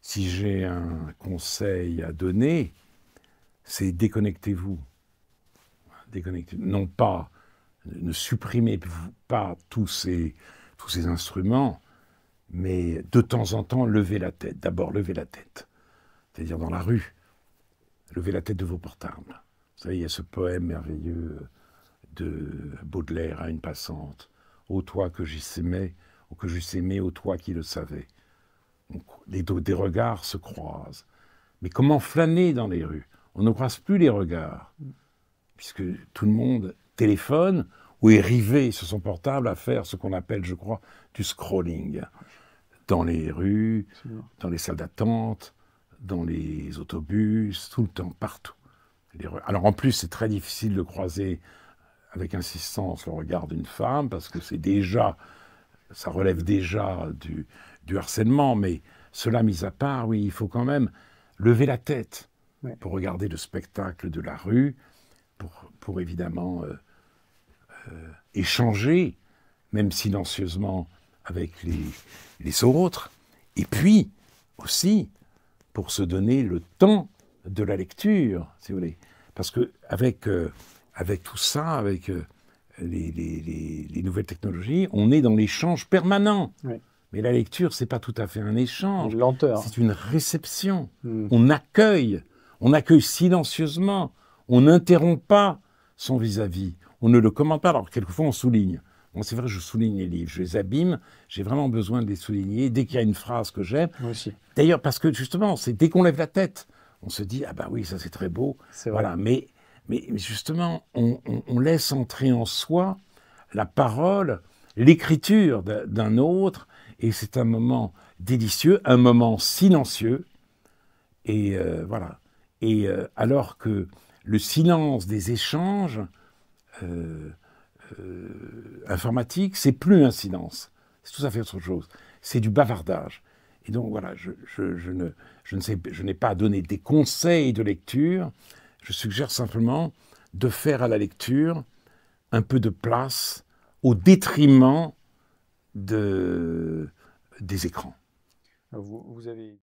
Si j'ai un conseil à donner, c'est déconnectez-vous. Non pas, ne supprimez pas tous ces instruments, mais de temps en temps, levez la tête. D'abord, levez la tête. C'est-à-dire dans la rue, levez la tête de vos portables. Vous savez, il y a ce poème merveilleux de Baudelaire à une passante. Ô toi que j'eusse aimé, ou que j'eusse aimé, ô toi qui le savais. Donc, des regards se croisent. Mais comment flâner dans les rues? On ne croise plus les regards, puisque tout le monde téléphone ou est rivé sur son portable à faire ce qu'on appelle, je crois, du scrolling. Dans les rues, dans les salles d'attente, dans les autobus, tout le temps, partout. Alors en plus, c'est très difficile de croiser avec insistance le regard d'une femme, parce que ça relève déjà du harcèlement, mais cela mis à part, oui, il faut quand même lever la tête pour regarder le spectacle de la rue, pour évidemment échanger, même silencieusement, avec les autres, et puis aussi pour se donner le temps de la lecture, si vous voulez. Parce qu'avec tout ça, avec les nouvelles technologies, on est dans l'échange permanent. Oui. Mais la lecture, c'est pas tout à fait un échange. Une lenteur. C'est une réception. On accueille silencieusement. On n'interrompt pas son vis-à-vis. On ne le commente pas. Alors, quelquefois, on souligne. Bon, c'est vrai, je souligne les livres, je les abîme, j'ai vraiment besoin de les souligner. Dès qu'il y a une phrase que j'aime, d'ailleurs, parce que justement, c'est dès qu'on lève la tête, on se dit, ah ben oui, ça c'est très beau. Voilà. Mais justement, on laisse entrer en soi la parole, l'écriture d'un autre, et c'est un moment délicieux, un moment silencieux. Et voilà. Et alors que le silence des échanges informatiques, c'est plus un silence, c'est tout à fait autre chose. C'est du bavardage. Et donc voilà, je n'ai pas à donner des conseils de lecture. Je suggère simplement de faire à la lecture un peu de place au détriment des écrans. Vous avez